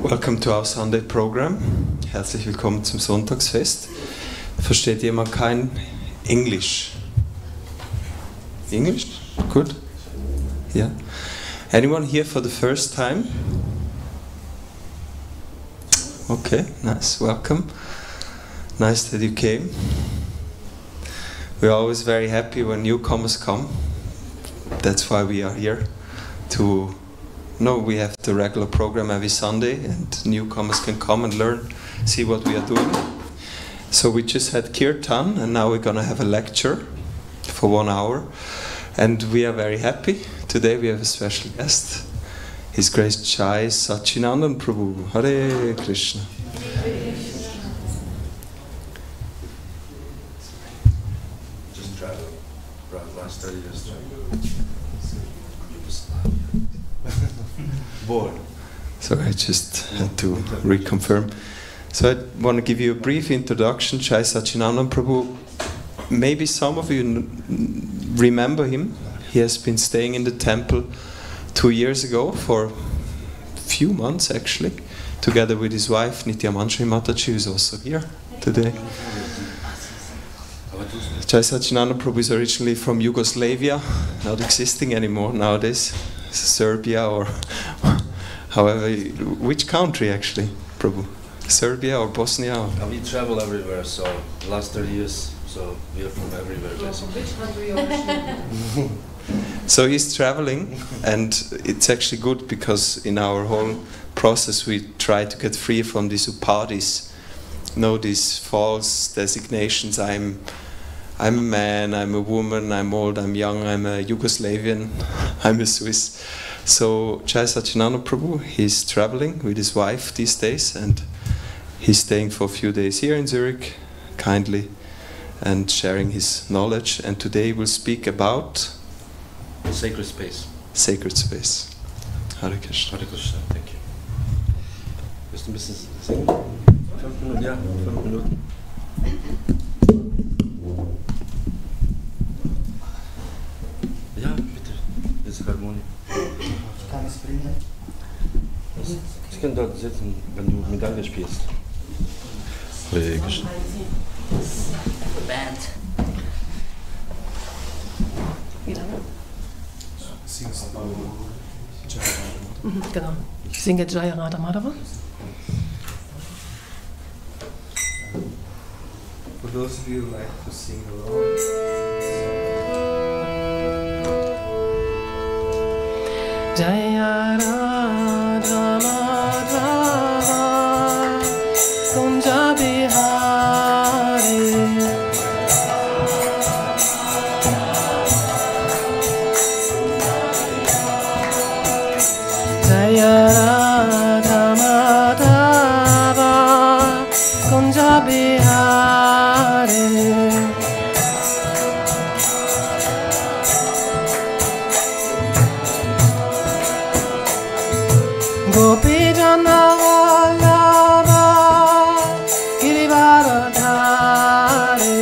Welcome to our Sunday program. Herzlich willkommen zum Sonntagsfest. Versteht jemand kein Englisch? English? Good? Yeah. Anyone here for the first time? Okay, nice. Welcome. Nice that you came. We're always very happy when newcomers come. That's why we are here to know we have the regular program every Sunday and newcomers can come and learn, see what we are doing. So we just had Kirtan and now we're going to have a lecture for 1 hour. And we are very happy. Today we have a special guest. His Grace Jaya Sacinandana Prabhu. Hare Krishna. Just traveling around the last 30 years. Bored. So I just had to reconfirm. So I want to give you a brief introduction. Jaya Sacinandana Prabhu. Maybe some of you remember him. He has been staying in the temple 2 years ago for a few months actually, together with his wife Nityamanjari Mataji, who is also here today. Jaya Sacinandana Prabhu is originally from Yugoslavia, not existing anymore nowadays, Serbia or however, which country actually, Prabhu? Serbia or Bosnia? Or? We travel everywhere, so the last 30 years, so we are from everywhere basically. So he's traveling, and it's actually good because in our whole process we try to get free from these upadis, these false designations. I'm a man, I'm a woman, I'm old, I'm young, I'm a Yugoslavian, I'm a Swiss. So Jaya Sacinandana Prabhu, he's traveling with his wife these days, and he's staying for a few days here in Zurich, kindly, and sharing his knowledge. And today we'll speak about sacred space. Sacred space. Hare Krishna. Hare Krishna, thank you. Willst du ein bisschen singen? 5 Minuten, ja, 5 Minuten. Ja, bitte. Jetzt Harmonie. Kann ich es bringen? Sie können dort sitzen, wenn du Medaille spielst. Hare Krishna. Band. Wie lange? Genau. Ich singe Jaya Madhava. For those of you who like to sing along. Jaya Radha Madhava Kunja Bihari Jaya Radha Madhava Kunja Bihari Gopi Jana Vallabha Girivaradhari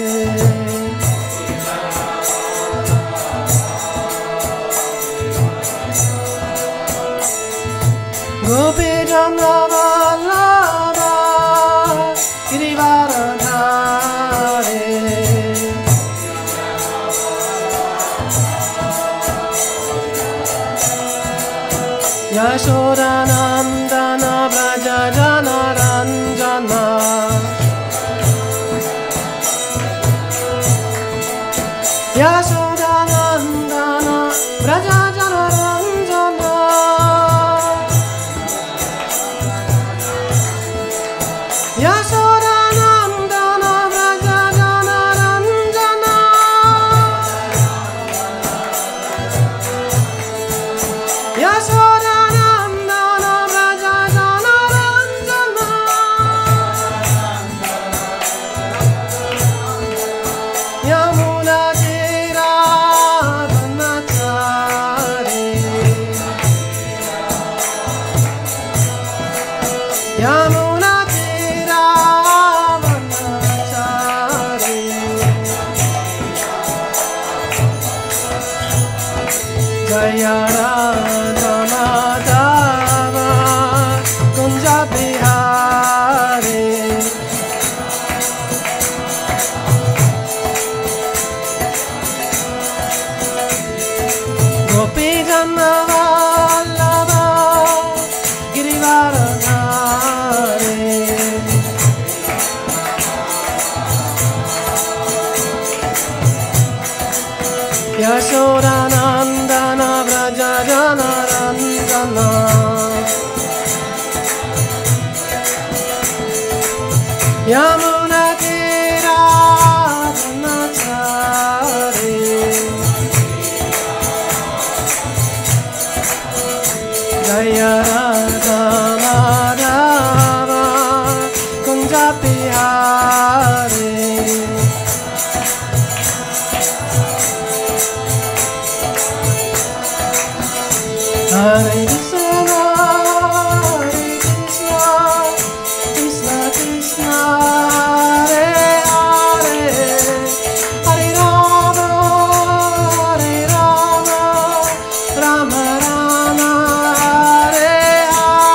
Gopi Jana Vallabha Girivaradhari Yashodanandana Braja Jana Ranjana Yashodanandana Braja Jana Ranjana Yashodanandana Braja Jana Ranjana Yashodanandana Braja Jana Ranjana Yamuna Tira Vanachari Yamuna Tira Vanachari Jaya Radha Madhava Kunja Bihari Yamuna tera Nachare Jaya Radha Madhava Kunja Bihare Hare Krishna, Hare Krishna, Krishna Krishna, Hare Hare, Hare Rama, Rama Rama, Hare Hare.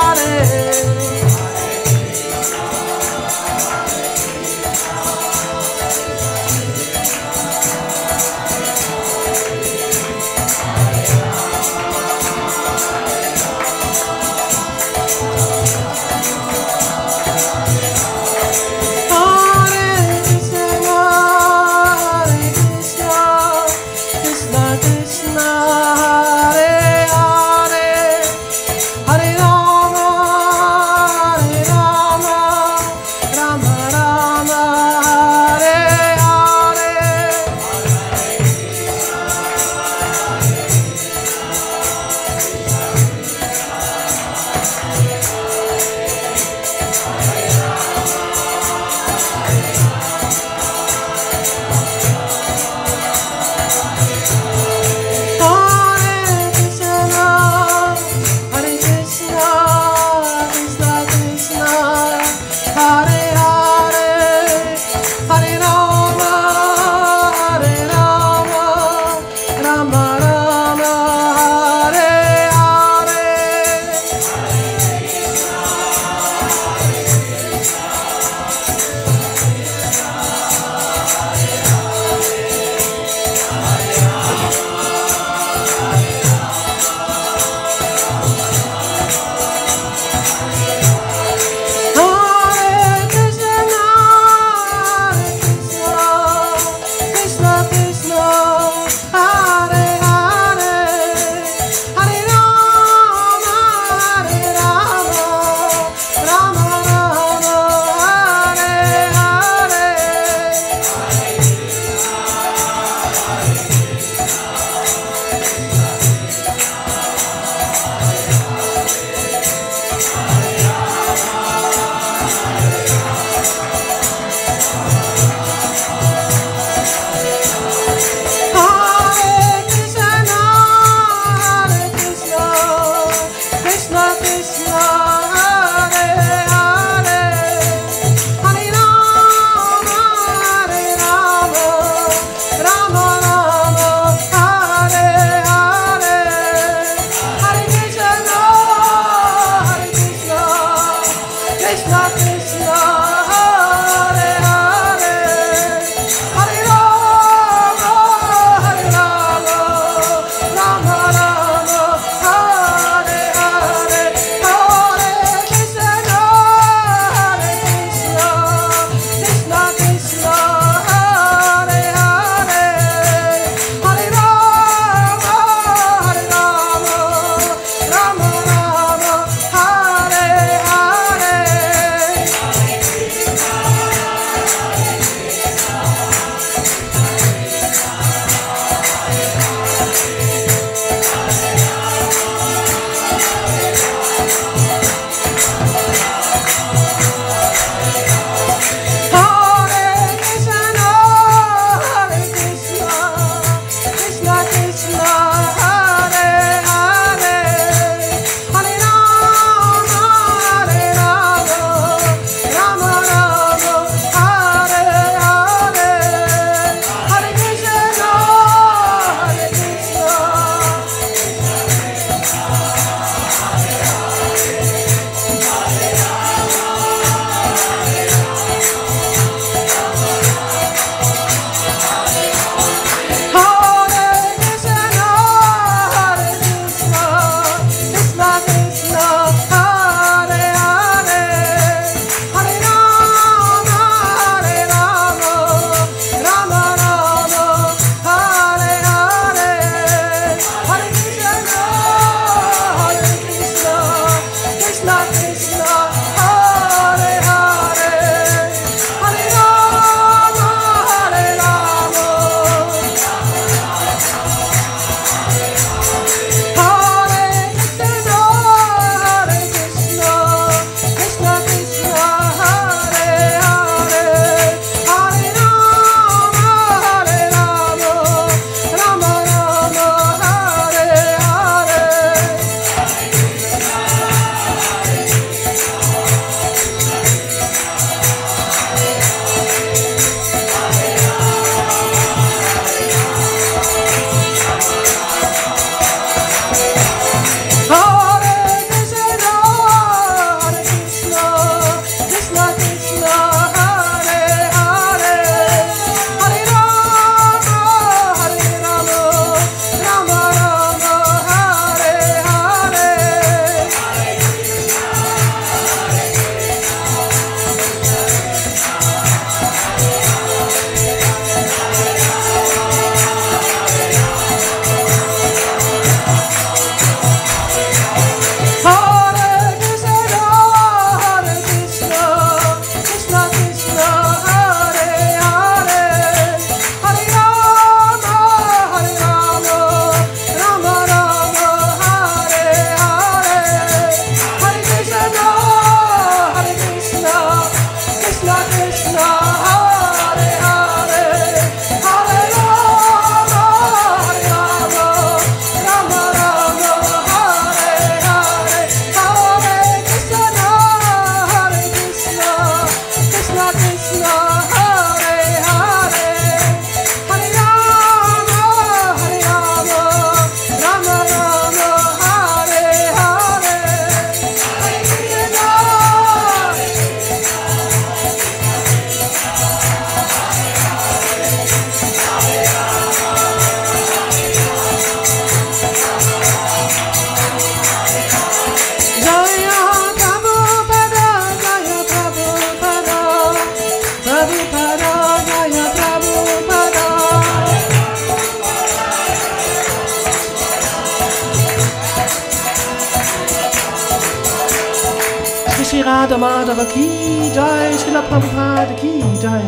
Shri Radha Madhava ki jai, Srila Prabhupada ki jai.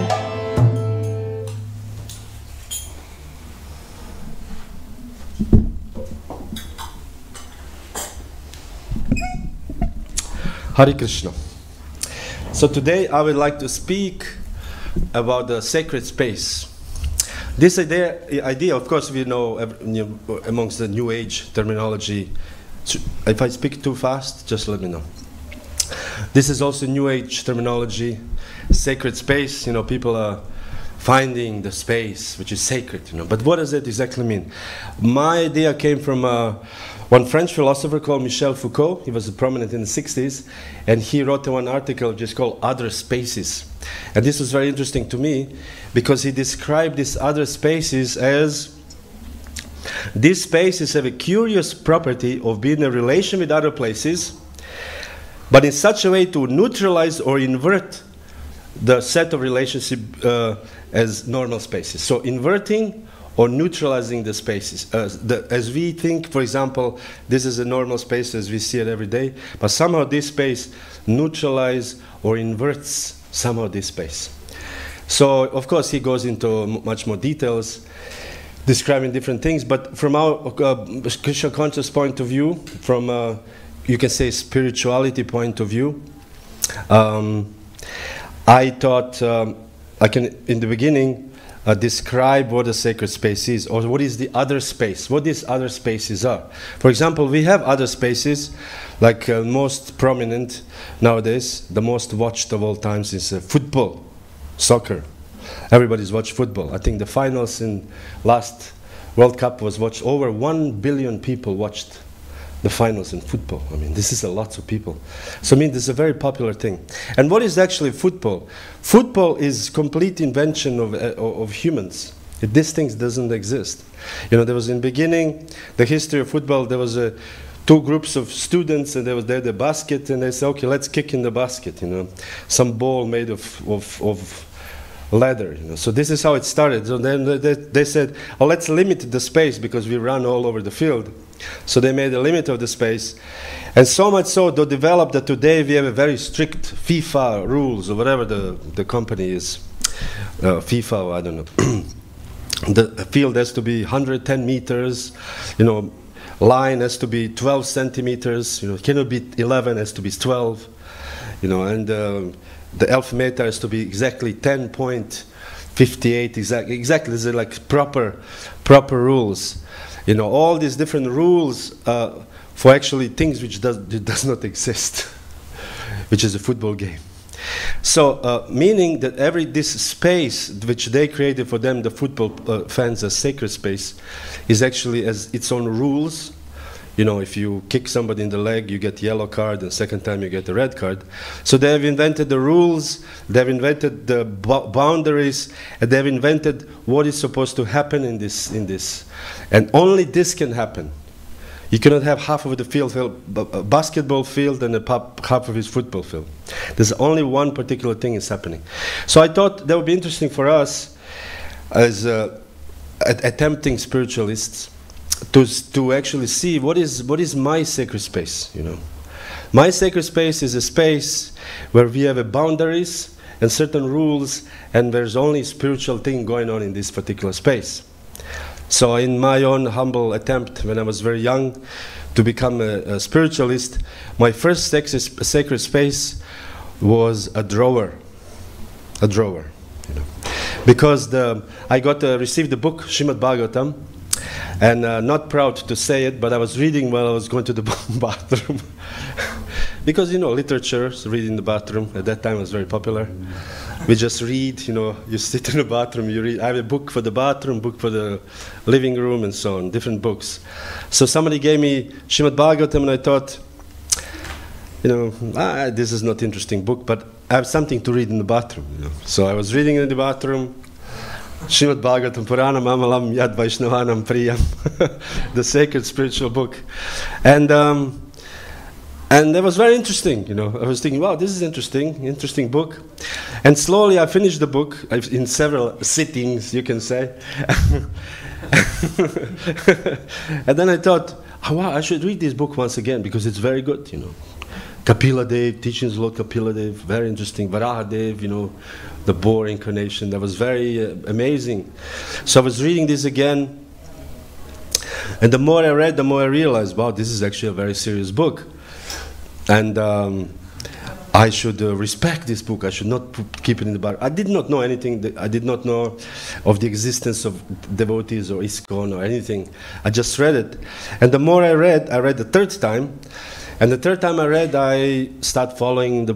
Hare Krishna. So today I would like to speak about the sacred space. This idea, of course, we know amongst the New Age terminology. If I speak too fast, just let me know. This is also New Age terminology, sacred space. You know, people are finding the space which is sacred. You know, but what does it exactly mean? My idea came from one French philosopher called Michel Foucault. He was prominent in the 60s, and he wrote one article just called Other Spaces. And this was very interesting to me because he described these other spaces as these spaces have a curious property of being in a relation with other places, but in such a way to neutralize or invert the set of relationship as normal spaces. So inverting or neutralizing the spaces. As we think, for example, this is a normal space as we see it every day, but somehow this space neutralizes or inverts somehow this space. So, of course, he goes into much more details, describing different things, but from our Krishna conscious point of view, from, you can say, spirituality point of view, I thought I can, in the beginning, describe what a sacred space is, or what is the other space, what these other spaces are. For example, we have other spaces, like most prominent nowadays, the most watched of all times is football, soccer. Everybody's watched football. I think the finals in last World Cup was watched, over 1 billion people watched the finals in football. I mean, this is a lot of people. So I mean, this is a very popular thing. And what is actually football? Football is complete invention of humans. This thing doesn't exist. You know, there was in the beginning, the history of football, there was two groups of students, and there was the basket, and they said, okay, let's kick in the basket, you know, some ball made of leather, you know. So this is how it started. So then they said, oh, let's limit the space because we run all over the field. So they made a limit of the space, and so much so they developed that today we have a very strict FIFA rules, or whatever the company is, FIFA, or I don't know. The field has to be 110 meters, you know, line has to be 12 centimeters, you know, it cannot be 11, it has to be 12, you know, and the elf meter has to be exactly 10.58, exactly, these are like proper rules. You know, all these different rules for actually things which does not exist, which is a football game. So, meaning that this space which they created for them, the football fans, as sacred space, is actually as its own rules. You know, if you kick somebody in the leg, you get yellow card, and second time you get a red card. So they have invented the rules, they have invented the boundaries, and they have invented what is supposed to happen in this. And only this can happen. You cannot have half of the field, a basketball field, and half of his football field. There's only one particular thing is happening. So I thought that would be interesting for us as attempting spiritualists to actually see what is my sacred space, you know. My sacred space is a space where we have boundaries and certain rules, and there's only spiritual thing going on in this particular space. So in my own humble attempt, when I was very young, to become a spiritualist, my first sacred space was a drawer, you know. Because I received the book Srimad Bhagavatam, and not proud to say it, but I was reading while I was going to the bathroom. Because, you know, literature, read in the bathroom, at that time was very popular. We just read, you know, you sit in the bathroom, you read. I have a book for the bathroom, book for the living room, and so on, different books. So somebody gave me Srimad Bhagavatam, and I thought, you know, this is not an interesting book, but I have something to read in the bathroom, you know. So I was reading in the bathroom, Srimad Bhagavatam Puranam Amalam Yad Vaishnavanam Priyam, the sacred spiritual book. And that was very interesting, you know. I was thinking, wow, this is interesting book. And slowly I finished the book in several sittings, you can say. And then I thought, oh, wow, I should read this book once again because it's very good, you know. Kapila Dev, teachings of Lord Kapila Dev, very interesting. Varaha Dev, you know, the boar incarnation, that was very amazing. So I was reading this again, and the more I read, the more I realized, wow, this is actually a very serious book. And I should respect this book. I should not keep it in the bar. I did not know anything. I did not know of the existence of devotees or ISKCON or anything. I just read it. And the more I read the third time. And the third time I read, I started following the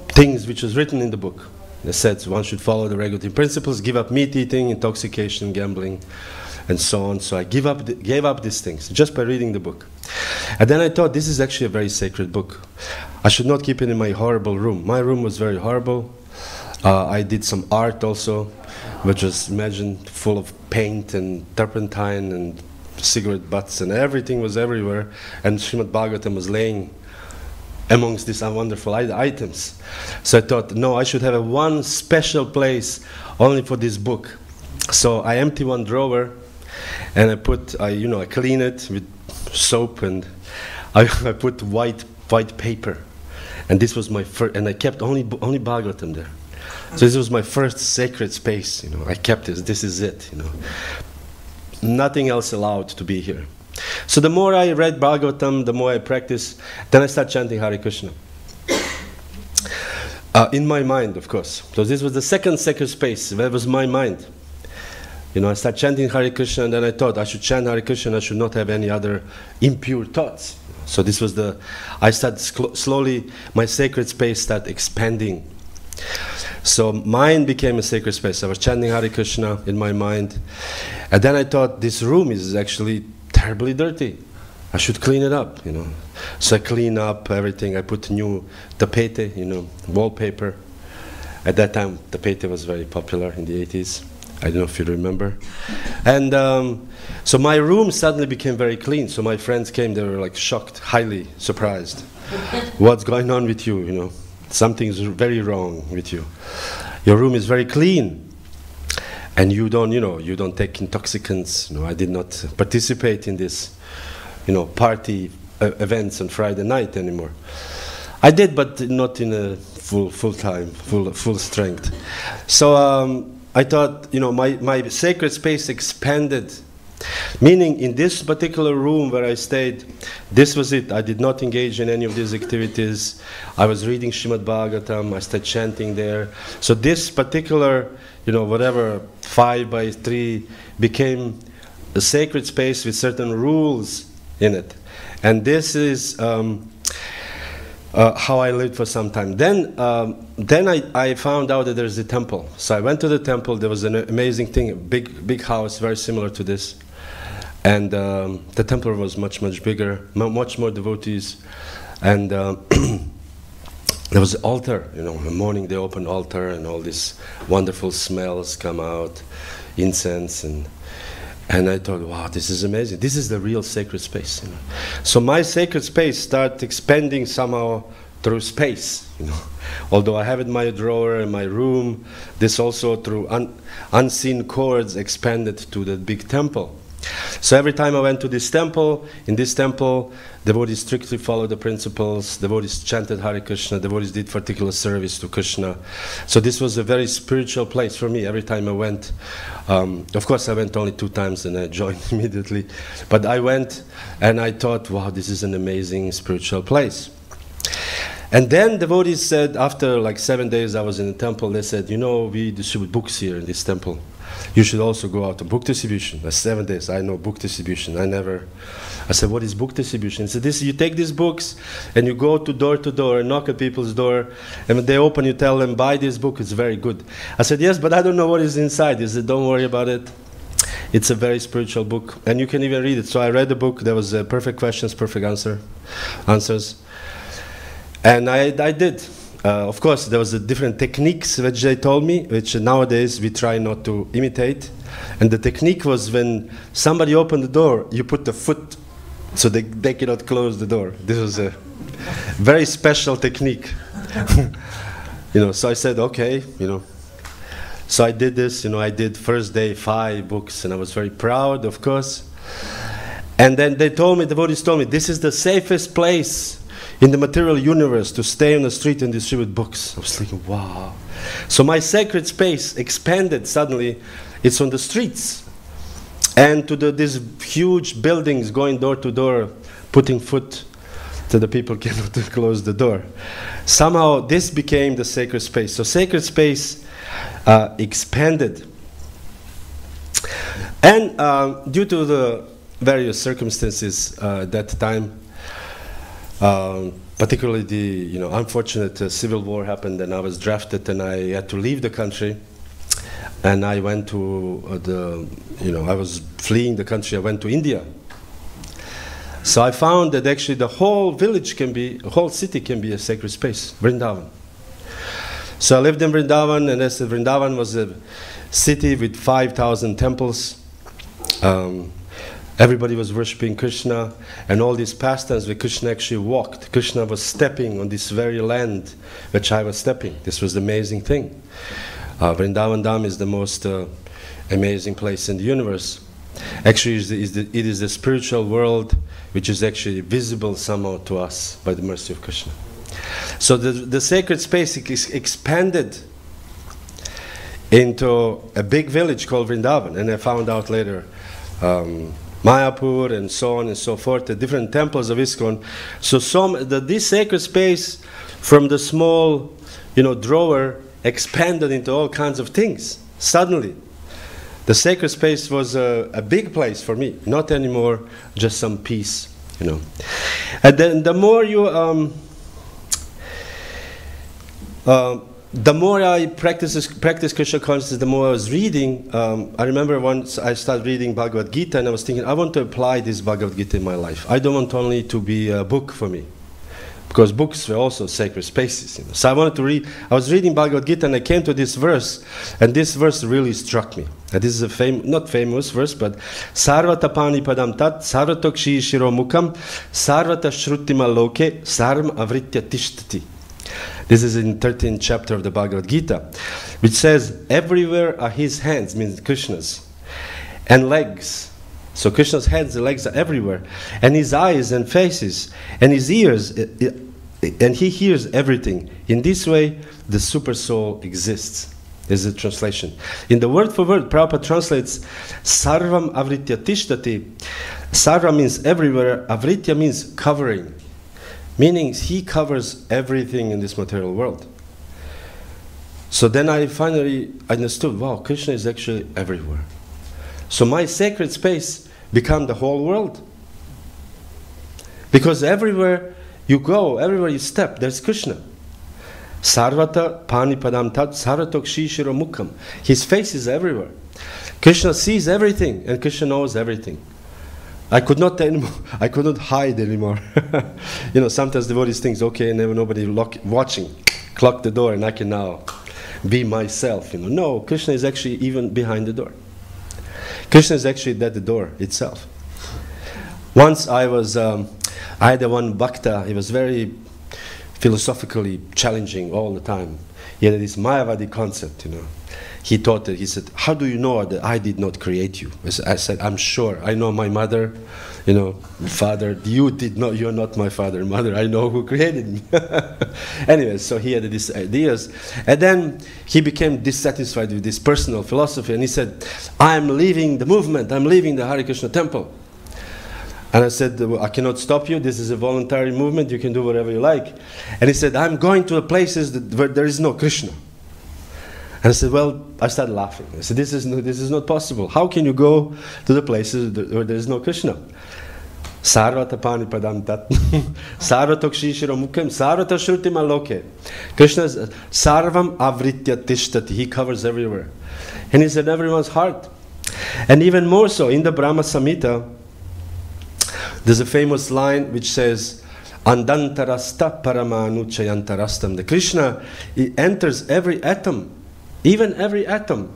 things which was written in the book. It said one should follow the regulative principles, give up meat eating, intoxication, gambling, and so on. So I gave up these things just by reading the book. And then I thought, this is actually a very sacred book. I should not keep it in my horrible room. My room was very horrible. I did some art also, which was, imagine, full of paint and turpentine and cigarette butts, and everything was everywhere. And Srimad Bhagavatam was laying amongst these wonderful items. So I thought, no, I should have a one special place only for this book. So I empty one drawer, and I clean it with soap, and I put white paper, and this was my first. And I kept only Bhagavatam there. So this was my first sacred space. You know, I kept this. This is it. You know, nothing else allowed to be here. So the more I read Bhagavatam, the more I practiced. Then I started chanting Hare Krishna. In my mind, of course. So this was the second sacred space. That was my mind. You know, I started chanting Hare Krishna, and then I thought I should chant Hare Krishna. I should not have any other impure thoughts. So this was I started slowly, my sacred space started expanding. So mind became a sacred space. I was chanting Hare Krishna in my mind. And then I thought, this room is actually terribly dirty. I should clean it up, you know. So I clean up everything. I put new tapete, you know, wallpaper. At that time, tapete was very popular in the 80s. I don't know if you remember. And so my room suddenly became very clean. So my friends came, they were like shocked, highly surprised. What's going on with you, you know? Something's very wrong with you. Your room is very clean. And you don't take intoxicants. You know, I did not participate in this, you know, party events on Friday night anymore. I did, but not in a full strength. So I thought, you know, my sacred space expanded. Meaning, in this particular room where I stayed, this was it. I did not engage in any of these activities. I was reading Srimad Bhagavatam. I started chanting there. So this particular, you know, whatever 5x3 became a sacred space with certain rules in it. And this is how I lived for some time. Then I found out that there's a temple. So I went to the temple. There was an amazing thing, a big house, very similar to this. And the temple was much bigger, much more devotees. And there was an altar, you know, in the morning they opened altar and all these wonderful smells come out, incense, and I thought, wow, this is amazing. This is the real sacred space, you know. So my sacred space started expanding somehow through space, you know. Although I have it in my drawer in my room, this also through unseen cords expanded to the big temple. So every time I went to this temple, in this temple, devotees strictly followed the principles, devotees chanted Hare Krishna, devotees did particular service to Krishna. So this was a very spiritual place for me every time I went. Of course I went only 2 times and I joined immediately. But I went and I thought, wow, this is an amazing spiritual place. And then devotees said, after like 7 days I was in the temple, they said, you know, we distribute books here in this temple. You should also go out to book distribution. That's 7 days. I know book distribution. I said, what is book distribution? He said, you take these books and you go to door and knock at people's door. And when they open, you tell them, buy this book. It's very good. I said, yes, but I don't know what is inside. He said, don't worry about it. It's a very spiritual book. And you can even read it. So I read the book. There was perfect questions, perfect answers. And I did. Of course, there was different techniques which they told me, which nowadays we try not to imitate. And the technique was when somebody opened the door, you put the foot so they cannot close the door. This was a very special technique. You know, so I said, okay, you know. So I did this, you know, I did first day 5 books, and I was very proud, of course. And then they told me, devotees told me, this is the safest place in the material universe to stay on the street and distribute books. I was thinking, wow. So my sacred space expanded suddenly. It's on the streets. And to these huge buildings going door to door, putting foot so the people cannot close the door. Somehow this became the sacred space. So sacred space expanded. And due to the various circumstances at that time, particularly the unfortunate civil war happened, and I was drafted, and I had to leave the country. And I went to I was fleeing the country. I went to India. So I found that actually the whole village the whole city can be a sacred space, Vrindavan. So I lived in Vrindavan, and as Vrindavan was a city with 5,000 temples. Everybody was worshipping Krishna, and all these pastimes where Krishna actually walked. Krishna was stepping on this very land which I was stepping. This was the amazing thing. Vrindavan Dham is the most amazing place in the universe. Actually, it is the spiritual world which is actually visible somehow to us by the mercy of Krishna. So the sacred space expanded into a big village called Vrindavan, and I found out later Mayapur and so on and so forth, the different temples of ISKCON. So this sacred space from the small drawer expanded into all kinds of things. Suddenly, the sacred space was a big place for me, not anymore just some piece, And then the more the more I practice Krishna consciousness, the more I was reading. I remember once I started reading Bhagavad Gita, and I was thinking, I want to apply this Bhagavad Gita in my life. I don't want only to be a book for me, because books were also sacred spaces. So I wanted to read. I was reading Bhagavad Gita, and I came to this verse, and this verse really struck me. And this is a not famous verse, but Sarvata pani padam tat, sarvatokshi shiro mukam, sarvata shruttima loke, sarvam avritya tishtati. This is in 13th chapter of the Bhagavad Gita, which says, everywhere are his hands, means Krishna's, and legs. So Krishna's hands and legs are everywhere, and his eyes and faces, and his ears, and he hears everything. In this way, the super soul exists. This is a translation. In the word for word, Prabhupada translates, Sarvam avritya tishtati. Sarva means everywhere, avritya means covering. Meaning he covers everything in this material world. So then I finally understood, wow, Krishna is actually everywhere. So my sacred space became the whole world. Because everywhere you go, everywhere you step, there's Krishna. Sarvata pani padam tat sarvatok shishiro mukham. His face is everywhere. Krishna sees everything, and Krishna knows everything. I could not hide anymore. Sometimes devotees think, okay, and nobody watching, clock the door, and I can now be myself. No, Krishna is actually even behind the door. Krishna is actually at the door itself. Once I had one bhakta. He was very philosophically challenging all the time. He had this Mayavadi concept, He taught it. He said, how do you know that I did not create you? I said, I'm sure. I know my mother, father. You're not my father and mother. I know who created me. Anyway, so he had these ideas. And then he became dissatisfied with this personal philosophy. And he said, I'm leaving the movement. I'm leaving the Hare Krishna temple. And I said, I cannot stop you. This is a voluntary movement. You can do whatever you like. And he said, I'm going to the places where there is no Krishna. And I said, well, I started laughing. I said, this is not possible. How can you go to the places where there is no Krishna? Sarvata pani padam tat, sarvatok shishiro mukham, sarvata shrutima loke. Krishna is sarvam avritya tishtati. He covers everywhere. And he's in everyone's heart. And even more so, in the Brahma Samhita, there's a famous line which says, Andantarasta paramanu chayantarastam. The Krishna, he enters every atom. Even every atom.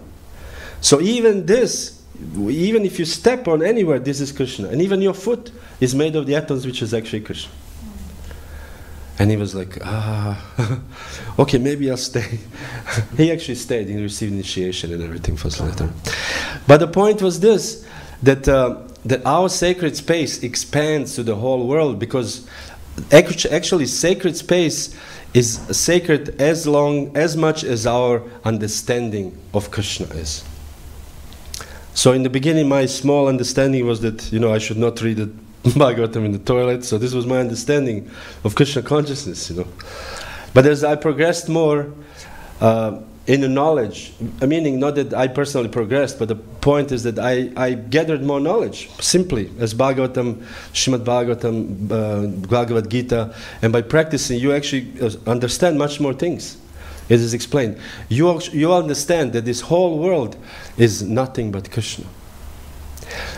So even this, even if you step on anywhere, this is Krishna. And even your foot is made of the atoms, which is actually Krishna. And he was like, okay, maybe I'll stay. He actually stayed. He received initiation and everything for later. But the point was this, that our sacred space expands to the whole world, because actually sacred space is sacred as much as our understanding of Krishna is. So in the beginning, my small understanding was that, I should not read the Bhagavatam in the toilet. So this was my understanding of Krishna consciousness, But as I progressed more in the knowledge, meaning not that I personally progressed, but the point is that I gathered more knowledge, simply, as Bhagavatam, Srimad Bhagavatam, Bhagavad Gita, and by practicing, you actually understand much more things. It is explained. You understand that this whole world is nothing but Krishna.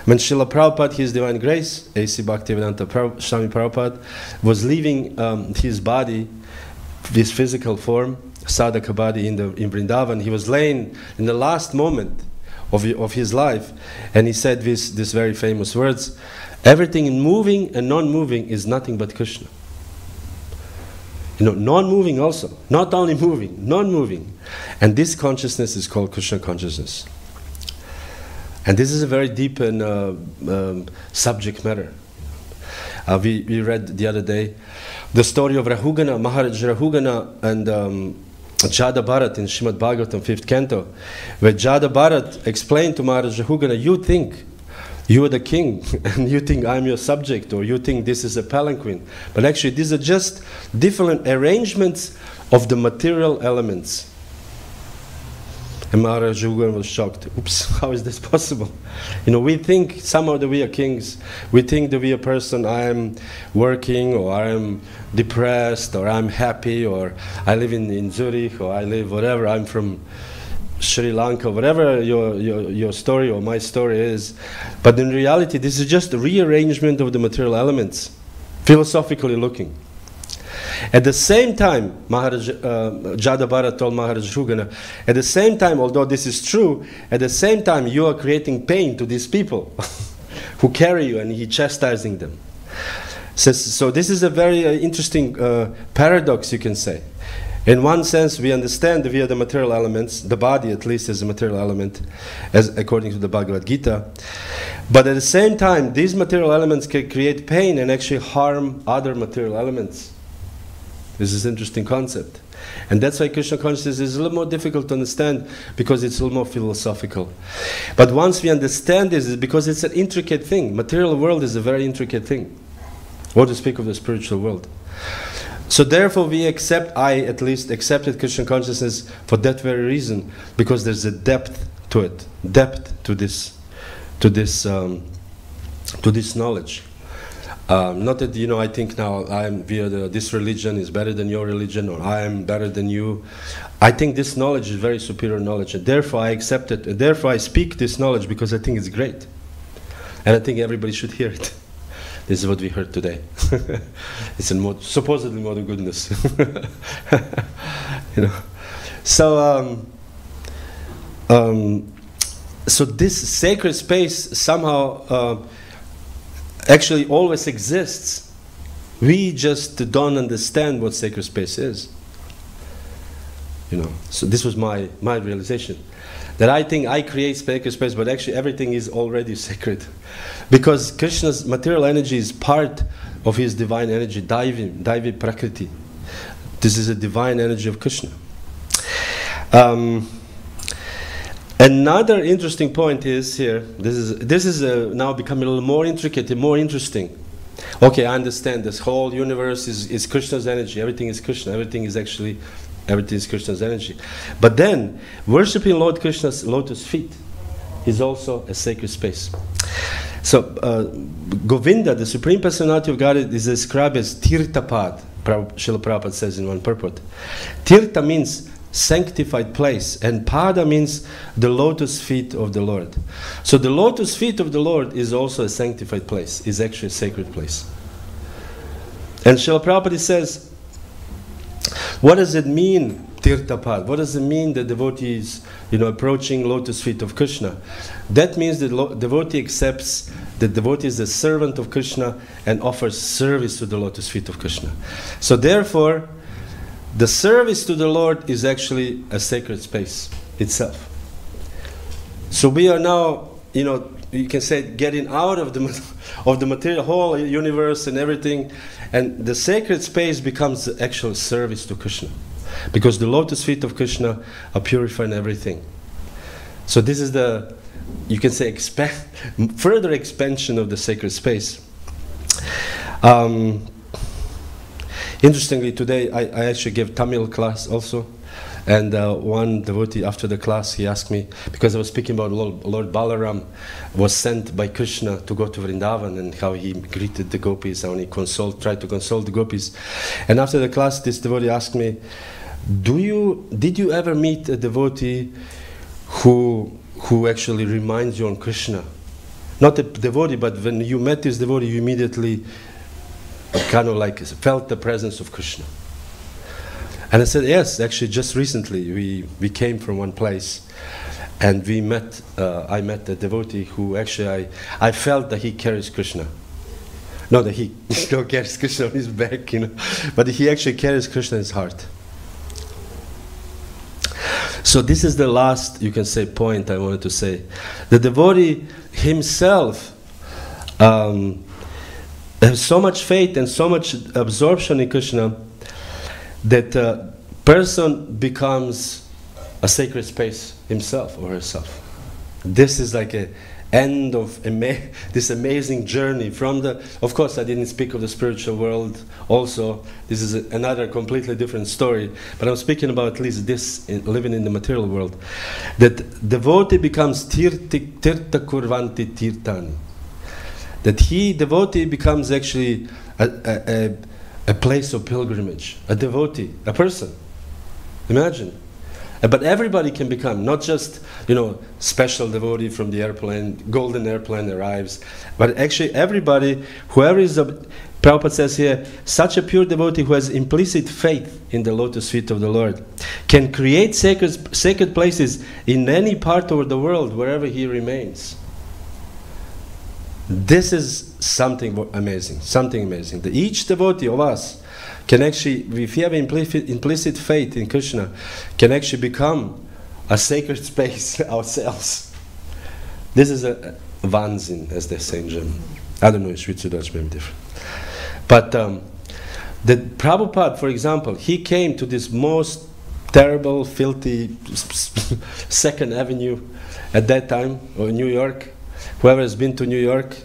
When Srila Prabhupada, His Divine Grace, A.C. Bhaktivedanta Swami Prabhupada, was leaving his body, this physical form, sadhaka body in Vrindavan, he was laying in the last moment of his life, and he said these very famous words: everything in moving and non-moving is nothing but Krishna. Non-moving also, not only moving, non-moving. And this consciousness is called Krishna consciousness. And this is a very deep and subject matter. We read the other day the story of Rahugana, Maharaj Rahugana and Jada Bharat in Srimad Bhagavatam 5th canto, where Jada Bharat explained to Maharaj Rahugana, you think you are the king, and you think I'm your subject, or you think this is a palanquin. But actually these are just different arrangements of the material elements. And Maharaj Rahugana was shocked. Oops, how is this possible? We think somehow that we are kings. We think that we are a person, I am working, or I am depressed, or I'm happy, or I live in Zurich, or I live whatever, I'm from Sri Lanka, whatever your story or my story is. But in reality, this is just a rearrangement of the material elements, philosophically looking. At the same time, Jada Bharat told Maharaj Rahugana, at the same time, although this is true, at the same time you are creating pain to these people who carry you, and he chastising them. So this is a very interesting paradox, you can say. In one sense, we understand that we are the material elements, the body at least is a material element, as according to the Bhagavad Gita. But at the same time, these material elements can create pain and actually harm other material elements. This is an interesting concept. And that's why Krishna consciousness is a little more difficult to understand, because it's a little more philosophical. But once we understand this, it's because it's an intricate thing. Material world is a very intricate thing. What to speak of the spiritual world? So therefore I at least accepted Krishna consciousness for that very reason, because there's a depth to it, depth to this knowledge. Not that I think now this religion is better than your religion, or I am better than you. I think this knowledge is very superior knowledge, and therefore I accept it. And therefore I speak this knowledge because I think it's great, and I think everybody should hear it. This is what we heard today. It's a supposedly mode of goodness. So this sacred space somehow actually always exists. We just don't understand what sacred space is. So this was my realization, that I think I create sacred space, but actually everything is already sacred, because Krishna's material energy is part of his divine energy, Daivi Prakriti. This is a divine energy of Krishna. Another interesting point is here. This is now becoming a little more intricate and more interesting. Okay, I understand this whole universe is Krishna's energy. Everything is Krishna. Everything is Krishna's energy. But then, worshipping Lord Krishna's lotus feet is also a sacred space. So, Govinda, the Supreme Personality of Godhead, is described as Tirthapad. Srila Prabhupada says in one purport. Tirtha means sanctified place, and Pada means the lotus feet of the Lord. So the lotus feet of the Lord is also a sanctified place, is actually a sacred place. And Srila Prabhupada says, what does it mean, Tirthapad? What does it mean that devotees, approaching lotus feet of Krishna? That means that devotee accepts that devotee is a servant of Krishna and offers service to the lotus feet of Krishna. So therefore, the service to the Lord is actually a sacred space itself. So we are now, you can say, getting out of the material whole universe and everything, and the sacred space becomes the actual service to Krishna, because the lotus feet of Krishna are purifying everything. So this is the, you can say, further expansion of the sacred space. Interestingly, today I actually gave Tamil class also, and one devotee after the class, he asked me, because I was speaking about Lord Balaram was sent by Krishna to go to Vrindavan, and how he greeted the gopis, how he tried to console the gopis. And after the class, this devotee asked me, did you ever meet a devotee who actually reminds you on Krishna? Not a devotee, but when you met this devotee, you immediately kind of like felt the presence of Krishna. And I said, yes, actually just recently we came from one place, and I met a devotee who actually I felt that he carries Krishna. Not that he still carries Krishna on his back, but he actually carries Krishna in his heart. So this is the last, you can say, point I wanted to say. The devotee himself has so much faith and so much absorption in Krishna that a person becomes a sacred space himself or herself. This is like an end of this amazing journey from the, of course I didn't speak of the spiritual world also, this is another completely different story, but I'm speaking about at least this, living in the material world, that devotee becomes tirtha kurvanti tirtani. That devotee becomes actually a place of pilgrimage, a devotee, a person. Imagine. But everybody can become, not just, special devotee from the airplane, golden airplane arrives, but actually everybody, whoever is, Prabhupada says here, such a pure devotee who has implicit faith in the lotus feet of the Lord can create sacred places in any part of the world, wherever he remains. This is something amazing, that each devotee of us can actually, if you have implicit faith in Krishna, can actually become a sacred space ourselves. This is a Wahnsinn, as they say in German. I don't know, in Schweizerdeutsch maybe different. But the Prabhupada, for example, he came to this most terrible, filthy 2nd Avenue at that time, or New York. Whoever has been to New York,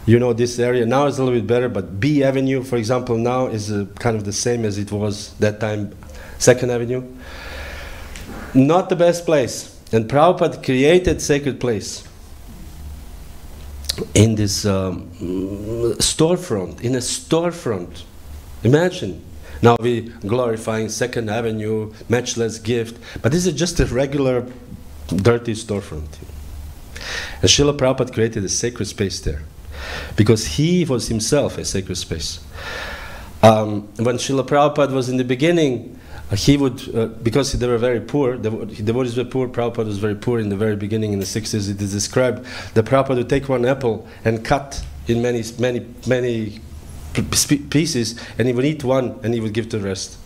you know this area. Now it's a little bit better, but B Avenue, for example, now is kind of the same as it was that time, 2nd Avenue. Not the best place. And Prabhupada created sacred place in this storefront, in a storefront. Imagine. Now we glorifying 2nd Avenue, matchless gift, but this is just a regular dirty storefront. And Srila Prabhupada created a sacred space there, because he was himself a sacred space. When Srila Prabhupada was in the beginning, he would, because they were very poor, the devotees were poor, Prabhupada was very poor in the very beginning, in the 60s, it is described, that Prabhupada would take one apple and cut in many pieces, and he would eat one and he would give the rest.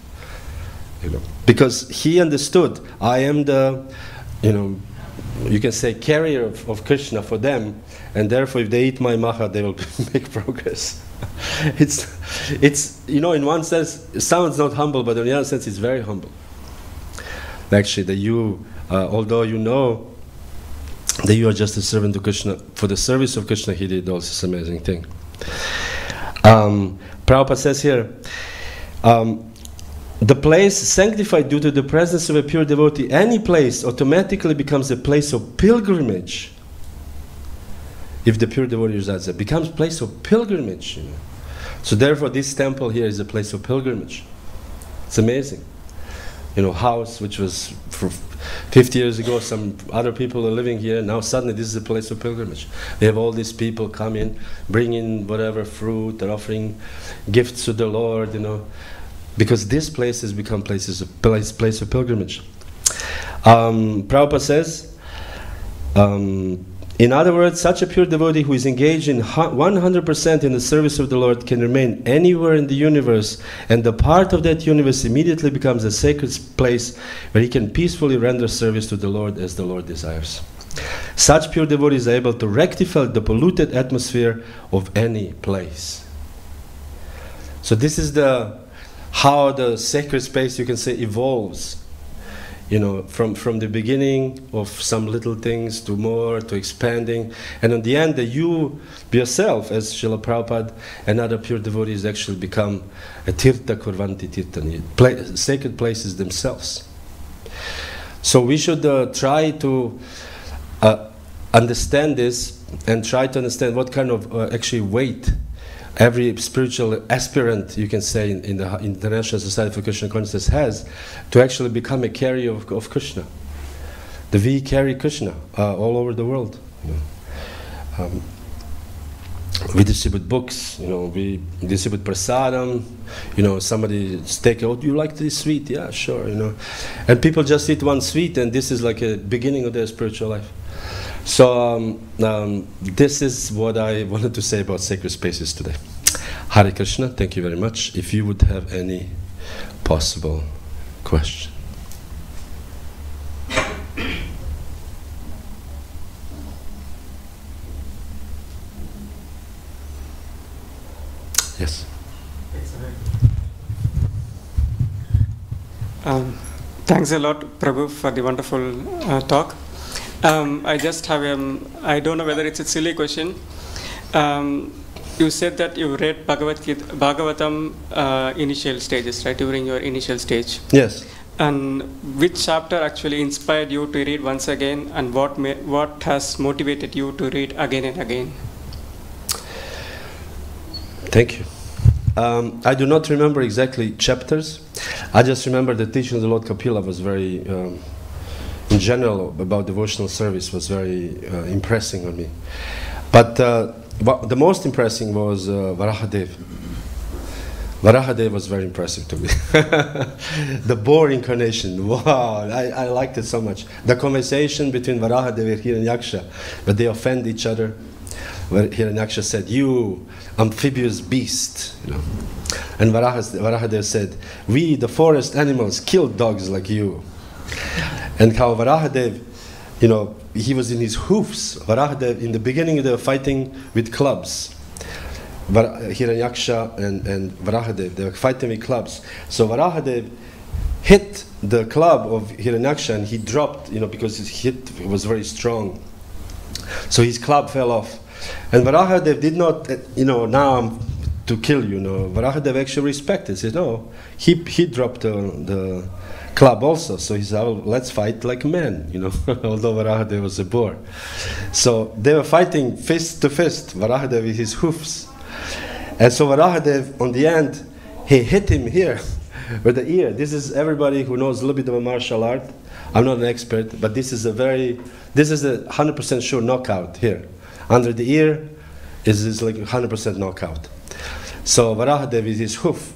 Because he understood, I am the, you can say, carrier of Krishna for them, and therefore if they eat my maha, they will make progress. It's in one sense, it sounds not humble, but in the other sense, it's very humble. Actually, that you, although you know that you are just a servant to Krishna, for the service of Krishna, he did all this amazing thing. Prabhupada says here, the place sanctified due to the presence of a pure devotee, any place automatically becomes a place of pilgrimage. If the pure devotee resides there, becomes a place of pilgrimage. So therefore this temple here is a place of pilgrimage. It's amazing. House which was for 50 years ago, some other people are living here, now suddenly this is a place of pilgrimage. We have all these people come in, bring in whatever fruit, they're offering gifts to the Lord, because this place has become place of pilgrimage. Prabhupada says, in other words, such a pure devotee who is engaged in 100% in the service of the Lord can remain anywhere in the universe, and the part of that universe immediately becomes a sacred place where he can peacefully render service to the Lord as the Lord desires. Such pure devotee is able to rectify the polluted atmosphere of any place. So this is how the sacred space, you can say, evolves. You know, from the beginning of some little things to more, to expanding. And in the end, you yourself, as Srila Prabhupada and other pure devotees, actually become a tirtha kurvanti tirthani, sacred places themselves. So we should try to understand this and try to understand what kind of actually weight every spiritual aspirant, you can say, in the International Society for Krishna Consciousness has to actually become a carrier of Krishna. We carry Krishna all over the world. You know. We distribute books, you know, we distribute prasadam, you know, somebody take, oh, do you like this sweet? Yeah, sure, you know. And people just eat one sweet, and this is like a beginning of their spiritual life. So this is what I wanted to say about sacred spaces today. Hare Krishna, thank you very much. If you would have any possible question. Yes. Thanks a lot, Prabhu, for the wonderful talk. I just have I don't know whether it's a silly question. You said that you read Bhagavatam initial stages, right, during your initial stage. Yes. And which chapter actually inspired you to read once again, and what has motivated you to read again and again? Thank you. I do not remember exactly chapters. I just remember the teaching of the Lord Kapila was very, in general, about devotional service was very impressing on me. But the most impressing was Varahadev. Varahadev was very impressive to me. The boar incarnation, wow, I liked it so much. The conversation between Varahadev and Hiranyaksha, but they offend each other. Where Hiranyaksha said, "You amphibious beast," you know. And Varahadev said, "We, the forest animals, killed dogs like you." And how Varahadev, you know, he was in his hoofs. Varahadev, in the beginning, they were fighting with clubs. Hiranyaksha and Varahadev, they were fighting with clubs. So Varahadev hit the club of Hiranyaksha, and he dropped, you know, because his hit was very strong. So his club fell off. And Varahadev did not, you know, now I'm to kill you, no. Varahadev actually respected. He said, no, he dropped the club also. So he said, well, let's fight like men, you know, although Varahadev was a boar. So they were fighting fist to fist, Varahadev with his hoofs. And so Varahadev, on the end, he hit him here with the ear. This is everybody who knows a little bit of a martial art. I'm not an expert, but this is a 100% sure knockout here. Under the ear is like 100% knockout. So Varahadev with his hoof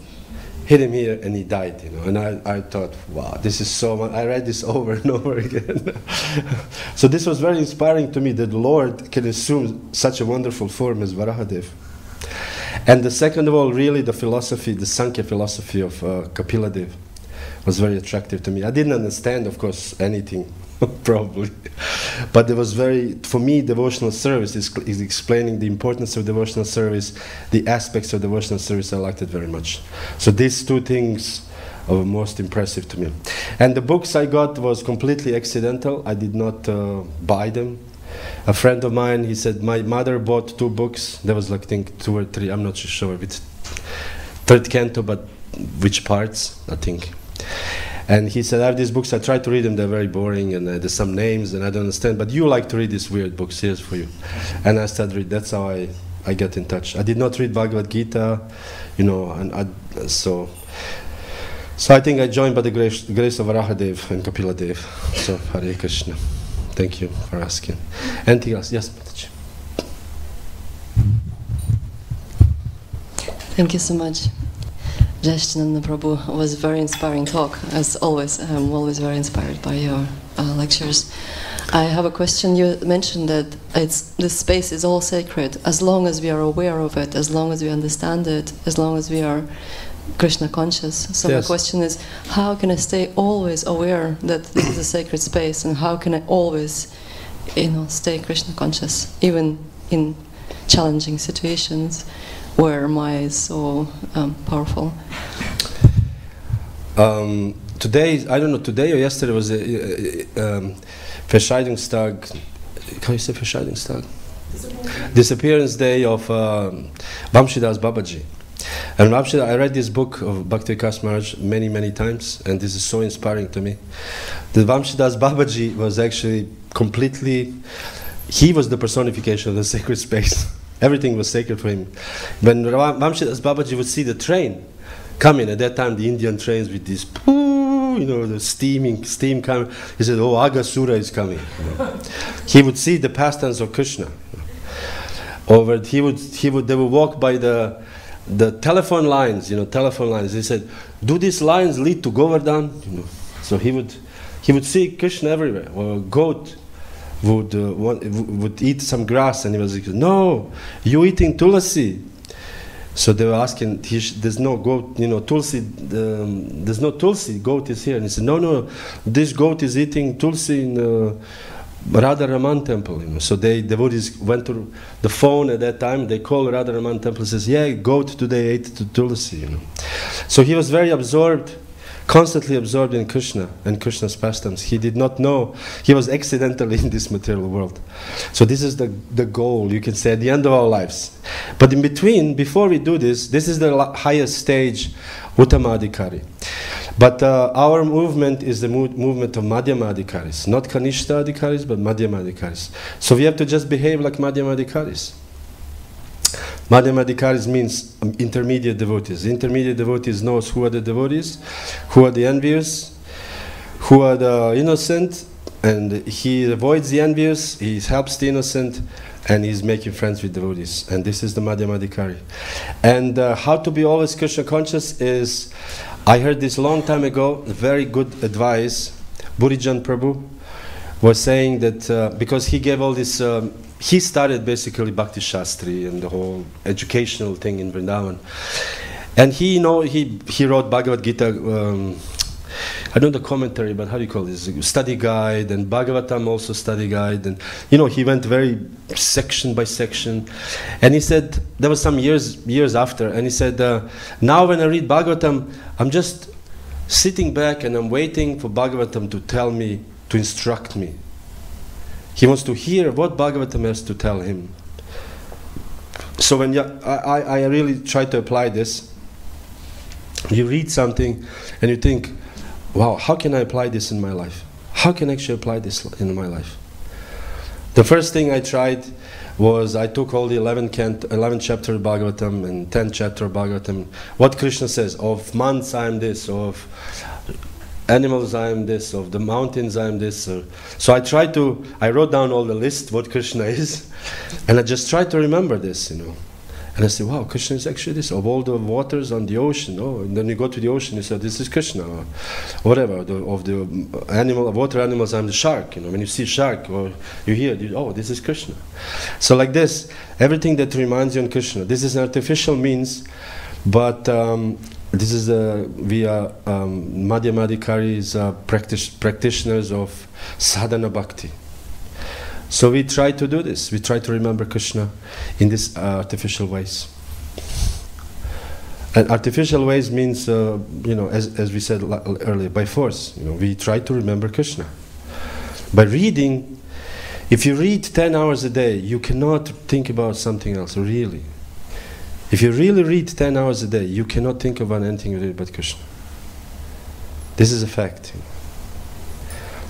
hit him here and he died, you know. And I thought, wow, this is so much. I read this over and over again. So this was very inspiring to me that the Lord can assume such a wonderful form as Varahadev. And the second of all, really the philosophy, the Sankhya philosophy of Kapila Dev was very attractive to me. I didn't understand, of course, anything, probably. But it was very, for me, devotional service is explaining the importance of devotional service, the aspects of devotional service. I liked it very much. So these two things are most impressive to me. And the books I got was completely accidental. I did not buy them. A friend of mine, he said, my mother bought 2 books. There was like, I think, 2 or 3, I'm not sure which, third canto, but which parts, I think. And he said, I have these books, I try to read them, they're very boring, and there's some names, and I don't understand, but you like to read these weird books, here's for you. And I started reading, that's how I got in touch. I did not read Bhagavad Gita, you know, and so I think I joined by the grace of Varahadev and Kapila Dev. So, Hare Krishna. Thank you for asking. Anything else? Yes, Mataji. Thank you so much. Jaya Sacinandana Prabhu was a very inspiring talk, as always. I'm always very inspired by your lectures. I have a question. You mentioned that this space is all sacred, as long as we are aware of it, as long as we understand it, as long as we are Krishna conscious. So yes. My question is, how can I stay always aware that this is a sacred space, and how can I always stay Krishna conscious, even in challenging situations where Maya is so powerful? Today, I don't know, today or yesterday was a Verscheidingsdag. Can you say Verscheidingsdag? Disappearance day of Vamshidas Babaji. And I read this book of Bhakti Vikas Maharaj many, many times, and this is so inspiring to me. The Vamshidas Babaji was actually completely, he was the personification of the sacred space. Everything was sacred for him. When Vamshidas Babaji would see the train coming, at that time the Indian trains with this, the steam coming, he said, oh, Agasura is coming. He would see the pastimes of Krishna. Or they would walk by the telephone lines, telephone lines. He said, do these lines lead to Govardhan? So he would see Krishna everywhere. Or a goat would eat some grass, and he was like, no, you eating tulsi. So they were asking, there's no goat, tulsi, there's no tulsi, goat is here. And he said, no, this goat is eating tulsi in Radha Raman temple. So devotees went to the phone at that time, they called Radha Raman temple and says, yeah, goat today ate the tulsi. So he was very absorbed, constantly absorbed in Krishna and Krishna's pastimes. He did not know, he was accidentally in this material world. So this is the goal, you can say, at the end of our lives. But in between, before we do this is the highest stage, Uttamadhikari. But our movement is the movement of Madhyamadhikaris, not Kanishta-adhikaris, but Madhyamadhikaris. So we have to just behave like Madhyamadhikaris. Madhyamadhikaris means intermediate devotees. Intermediate devotees knows who are the devotees, who are the envious, who are the innocent, and he avoids the envious, he helps the innocent, and he's making friends with devotees. And this is the Madhyamadhikari. And how to be always Krishna conscious is, I heard this long time ago, very good advice. Burijan Prabhu was saying that, because he gave all this, he started basically Bhakti Shastri and the whole educational thing in Vrindavan. And he wrote Bhagavad Gita, I don't know the commentary, but how do you call this? Study guide, and Bhagavatam also study guide. And he went very section by section. And he said, there was some years after, and he said, now when I read Bhagavatam, I'm just sitting back and I'm waiting for Bhagavatam to tell me, to instruct me. He wants to hear what Bhagavatam has to tell him. So when I really try to apply this, you read something and you think, wow, how can I apply this in my life? How can I actually apply this in my life? The first thing I tried was I took all the 11th chapter of Bhagavatam and 10th chapter of Bhagavatam. What Krishna says, of months I am this, of animals I am this, of the mountains I am this. So I wrote down all the list, what Krishna is, and I just tried to remember this, And I said, wow, Krishna is actually this, of all the waters on the ocean. Oh, and then you go to the ocean, you say, this is Krishna, or whatever. Of the water animals, I'm the shark. When you see a shark, or you hear, oh, this is Krishna. So like this, everything that reminds you of Krishna. This is an artificial means, but this is we are Madhyamadhikaris, practitioners of sadhana bhakti. So we try to do this. We try to remember Krishna in these artificial ways. And artificial ways means, as we said earlier, by force. We try to remember Krishna. By reading, if you read 10 hours a day, you cannot think about something else, really. If you really read 10 hours a day, you cannot think about anything really but Krishna. This is a fact.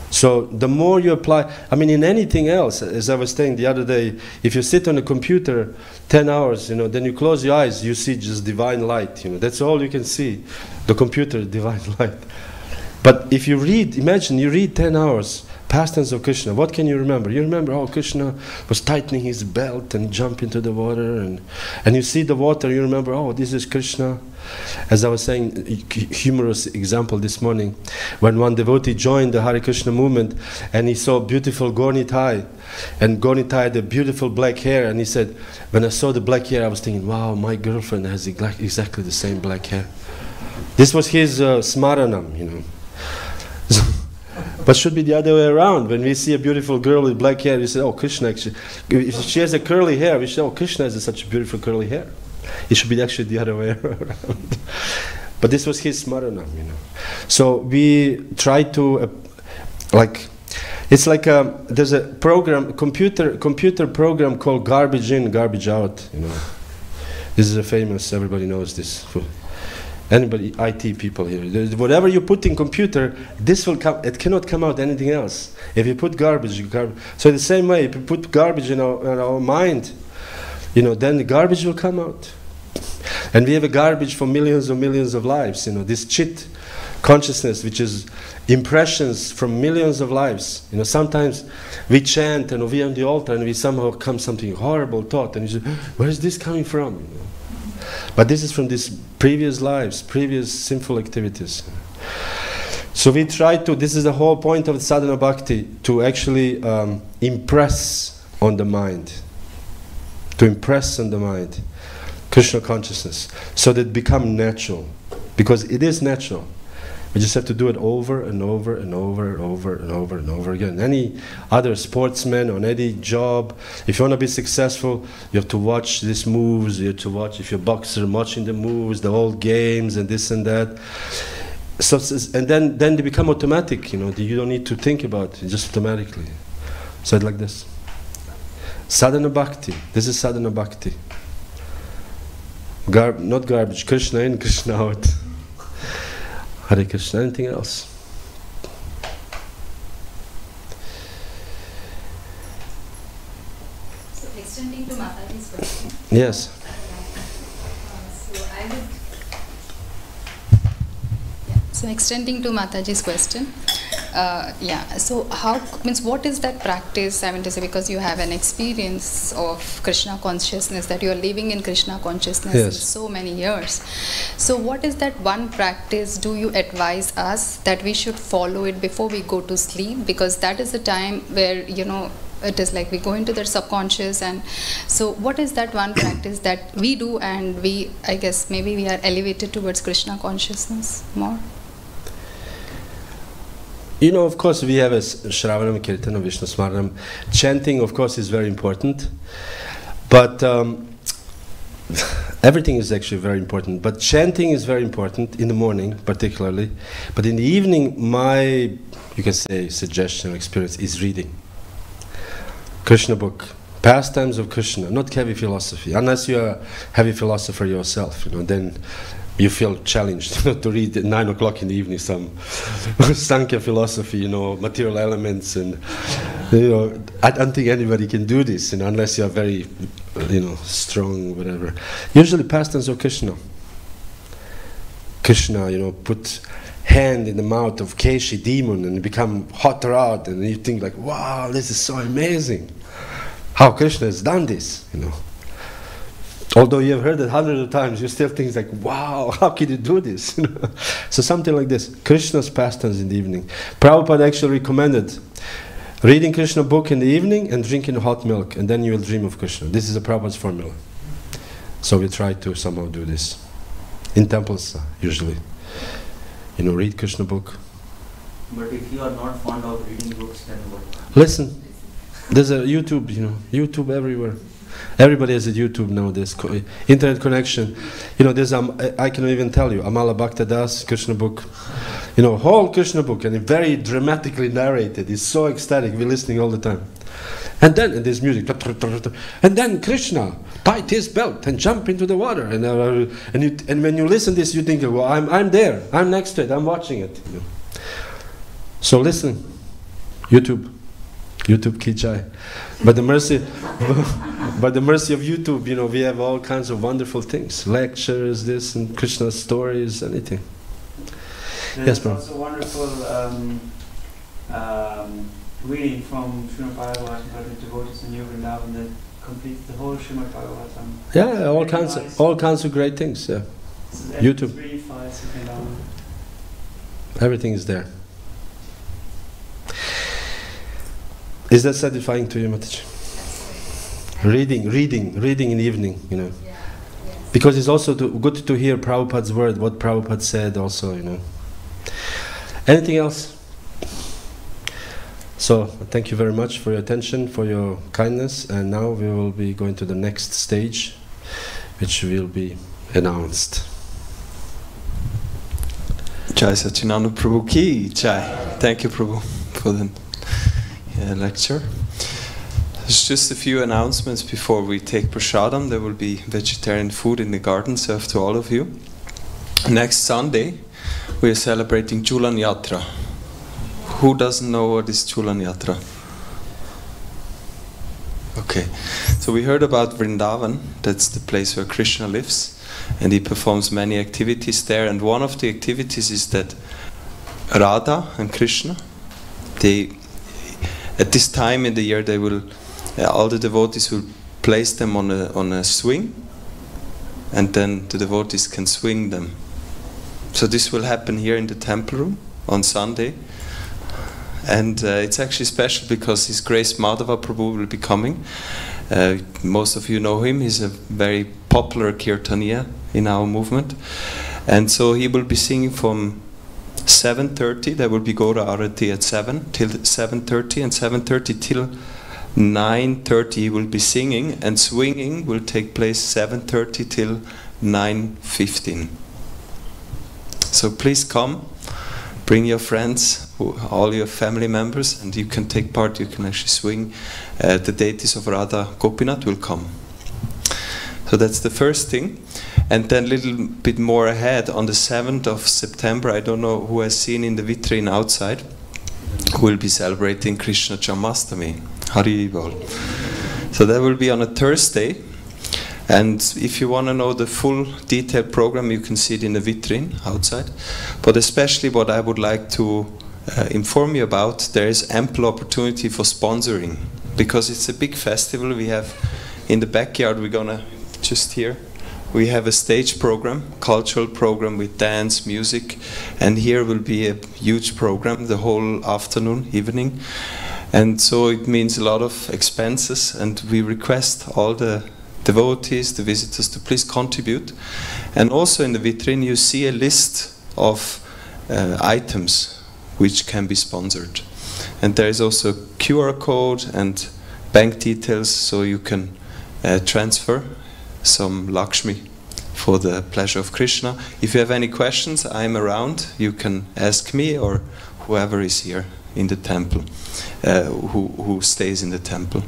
So the more you apply, in anything else, as I was saying the other day, if you sit on a computer 10 hours, then you close your eyes, you see just divine light, that's all you can see, the computer, divine light. But if you read, imagine you read 10 hours, pastimes of Krishna, what can you remember? You remember, oh, Krishna was tightening his belt and jumped into the water, and you see the water, you remember, oh, this is Krishna. As I was saying, humorous example this morning, when one devotee joined the Hare Krishna movement and he saw beautiful Gaunitai, and Gaunitai had a beautiful black hair, and he said, when I saw the black hair, I was thinking, wow, my girlfriend has exactly the same black hair. This was his smaranam, But should be the other way around. When we see a beautiful girl with black hair, we say, oh, Krishna actually. If she has a curly hair, we say, oh, Krishna has such a beautiful curly hair. It should be actually the other way around. But this was his smaranam, you know. So we try to, it's like there's a program, computer program called garbage in, garbage out, you know. This is a famous, everybody knows this. Anybody, IT people here. Whatever you put in computer, this will come, it cannot come out anything else. If you put garbage. So the same way, if you put garbage in our mind, you know, then the garbage will come out. And we have a garbage for millions and millions of lives, you know, this chit consciousness, which is impressions from millions of lives. You know, sometimes we chant and we are on the altar and we somehow come something horrible thought and you say, where is this coming from? You know? But this is from these previous lives, previous sinful activities. So we try to, this is the whole point of sadhana bhakti, to actually impress on the mind. To impress on the mind Krishna consciousness, so that it becomes natural. Because it is natural. We just have to do it over and over and over and over and over and over again. Any other sportsman on any job, if you want to be successful, you have to watch these moves, you have to watch, if you're a boxer, watching the moves, the old games and this and that. So, and then they become automatic, you know, you don't need to think about it, just automatically. So it's like this. Sadhana bhakti, this is sadhana bhakti. Not garbage, Krishna in, Krishna out. Hare Krishna, anything else? So extending to Mataji's question. Yes. So extending to Mataji's question. So how, means what is that practice, I mean to say, because you have an experience of Krishna consciousness, that you are living in Krishna consciousness in so many years. So what is that one practice do you advise us that we should follow it before we go to sleep? Because that is the time where, you know, it is like we go into their subconscious, and so what is that one practice that we do and we, I guess, maybe we are elevated towards Krishna consciousness more? You know, of course, we have a Shravanam, Kirtanam, Vishnu Smaranam. Chanting, of course, is very important. But everything is actually very important. But chanting is very important, in the morning particularly. But in the evening, my, you can say, suggestion or experience is reading. Krishna book. Pastimes of Krishna, not heavy philosophy. Unless you are a heavy philosopher yourself, you know, then you feel challenged to read at 9 o'clock in the evening some Sankhya philosophy, you know, material elements, and you know, I don't think anybody can do this, you know, unless you are very, you know, strong, whatever. Usually pastimes of Krishna. Krishna, you know, put hand in the mouth of Keshi, demon, and become hot rod, and you think like, wow, this is so amazing. How Krishna has done this, you know. Although you have heard it hundreds of times, you still think like, wow, how can you do this? So something like this, Krishna's pastimes in the evening. Prabhupada actually recommended reading Krishna book in the evening and drinking hot milk, and then you will dream of Krishna. This is a Prabhupada's formula. So we try to somehow do this. In temples, usually. You know, read Krishna book. But if you are not fond of reading books, then what? Listen. There's a YouTube, you know, YouTube everywhere. Everybody has a YouTube nowadays, internet connection. You know, there's I can even tell you, Amala Bhakta Das, Krishna book. You know, whole Krishna book, and very dramatically narrated. It's so ecstatic, we're listening all the time. And then there's music. And then Krishna tied his belt and jumped into the water. And when you listen to this, you think, well, I'm there, I'm next to it, I'm watching it. You know. So listen, YouTube ki jai. But the mercy, by the mercy of YouTube, you know, we have all kinds of wonderful things, lectures, this and Krishna stories, anything. Yes, bro. There's also wonderful reading from Srimad Bhagavatam by the devotees in Vrindavan that completes the whole Srimad Bhagavatam. Yeah, all kinds of great things. Yeah, so YouTube. Really fast, you can Everything is there. Is that satisfying to you, Mataji? Reading in the evening, you know. Yeah, yes. Because it's also good to hear Prabhupada's word, what Prabhupada said also, you know. Anything else? So thank you very much for your attention, for your kindness, and now we will be going to the next stage, which will be announced. Jaya Sacinandana Prabhu ki Jai. Thank you, Prabhu, for the lecture. There's just a few announcements before we take prasadam. There will be vegetarian food in the garden served to all of you. Next Sunday, we are celebrating Julan Yatra. Who doesn't know what is Julan Yatra? Okay, so we heard about Vrindavan. That's the place where Krishna lives, and he performs many activities there. And one of the activities is that Radha and Krishna, at this time in the year, they will, all the devotees will place them on a swing, and then the devotees can swing them. So this will happen here in the temple room on Sunday. And it's actually special because His Grace Madhava Prabhu will be coming. Most of you know him. He's a very popular kirtaniya in our movement. And so he will be singing from 7:30. There will be Gora Arati at 7 till 7:30, and 7:30 till 9:30 he will be singing, and swinging will take place 7:30 till 9:15. So please come. Bring your friends, all your family members, and you can take part. You can actually swing. The deities of Radha Gopinath will come. So that's the first thing. And then a little bit more ahead, on the 7th of September, I don't know who has seen in the vitrine outside, we'll be celebrating Krishna Janmashtami. Hari Bol. So that will be on a Thursday. And if you want to know the full detailed program, you can see it in the vitrine outside. But especially what I would like to inform you about, there is ample opportunity for sponsoring. Because it's a big festival. We have in the backyard, we're going to, just here, we have a stage program, cultural program with dance, music. And here will be a huge program the whole afternoon, evening. And so it means a lot of expenses. And we request all the devotees, the visitors, to please contribute. And also in the vitrine you see a list of items which can be sponsored. And there is also a QR code and bank details, so you can transfer some Lakshmi for the pleasure of Krishna. If you have any questions, I'm around. You can ask me or whoever is here in the temple, who stays in the temple.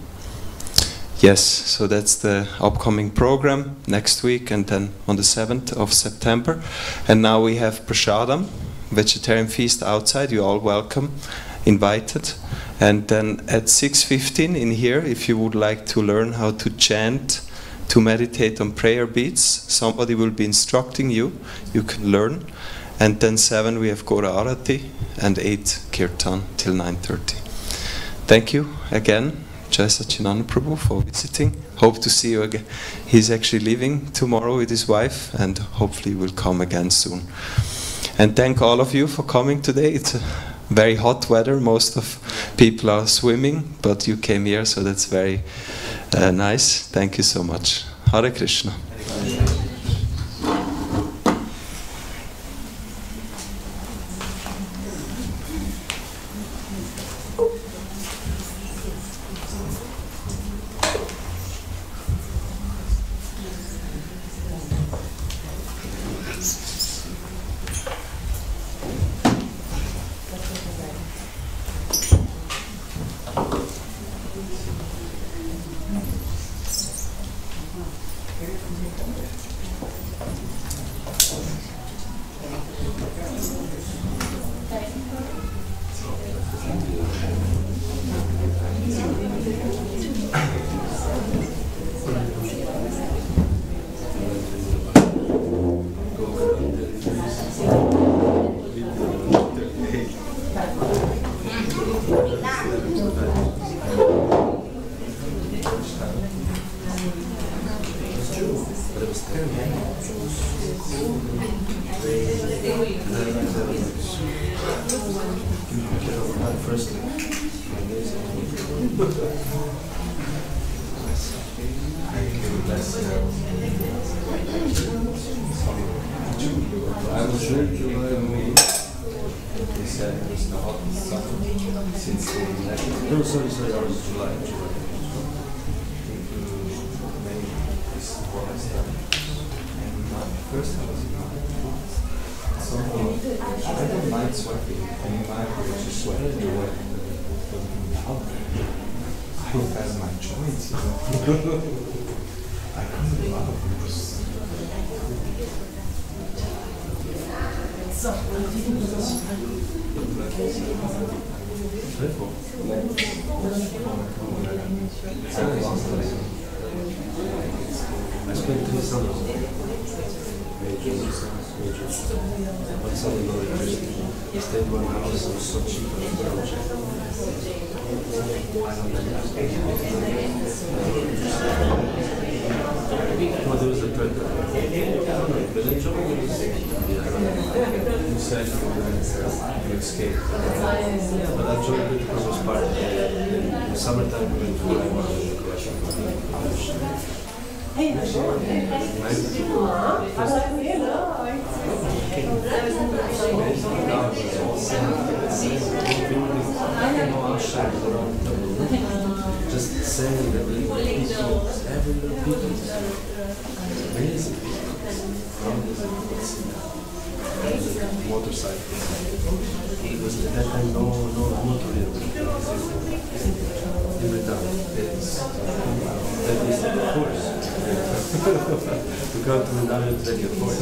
Yes, so that's the upcoming program next week, and then on the 7th of September. And now we have prasadam, vegetarian feast outside. You're all welcome, invited. And then at 6:15 in here, if you would like to learn how to chant, to meditate on prayer beads, somebody will be instructing you. You can learn. And then 7 we have Gora Arati, and 8 Kirtan till 9:30. Thank you again, Jaya Sacinandana Prabhu, for visiting. Hope to see you again. He's actually leaving tomorrow with his wife, and hopefully will come again soon. And thank all of you for coming today. It's a very hot weather. Most of people are swimming, but you came here, so that's very nice. Thank you so much. Hare Krishna. They said it was the hottest summer since the election. No, sorry, I was July. May is what I started. First I was in March. So I don't mind sweating. I mean, my approach is sweating away. I don't have my joints, you know. I can't love this. I spent 3 summers. Major. One summer no electricity. I stayed in one house, it was so cheap and project. No, there was a third village over there. You said you escaped. But I joined it because it was part of the summertime we went to the collection. Hey, no, just saying that every little people is amazing. Motorcycles. It was at that time no motor in town. That is the course. To come to Mandarin to take a course.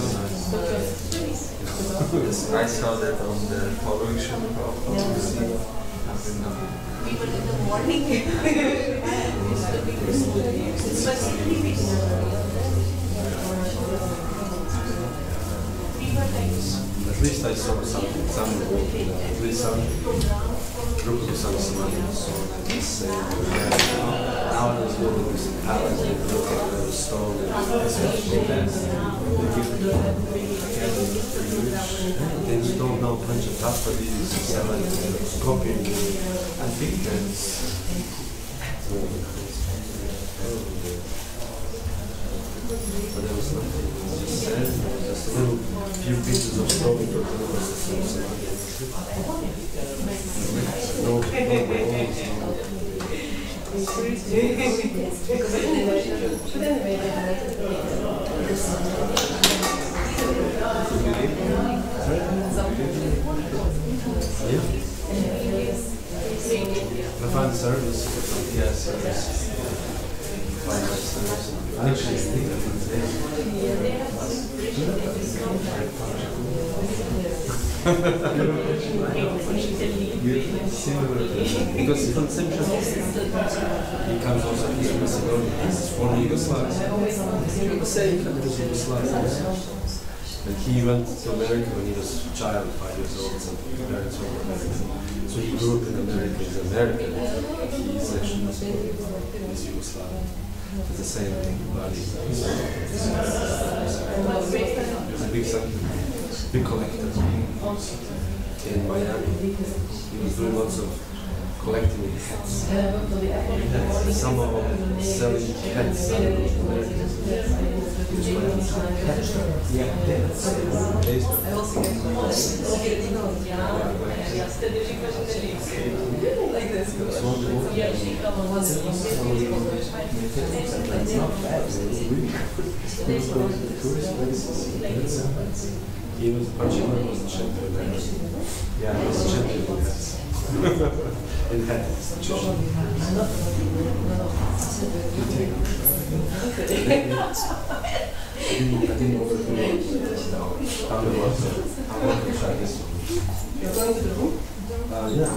Yes, I saw that on the following show. People in the morning. At least I saw some at least some group of some Somalians saw the same. Now I was building this palace, they look at the stone and they just don't know a bunch of Tapalis and copying and big things. But there was nothing, it was just sand, just a little few pieces of stone for the rest of the no walls, I found service, yes, service. Actually, I think that because consumption becomes also East Macedonia, this is former Yugoslavia. The same kind of Yugoslavia. Like he went to America when he was a child, 5 years old, so his parents were American. So he grew up in America, he's American, but he's actually he's Yugoslavian. It's the same thing, body. He was a big collector in Miami. He was doing lots of collecting hats. Some of them selling hats in America. He was collecting hats. He was Pachino was the champion. Yeah, he was the champion in hats. In hat institution. I didn't overdo it. I want to try this one. You're going to the room? Yeah.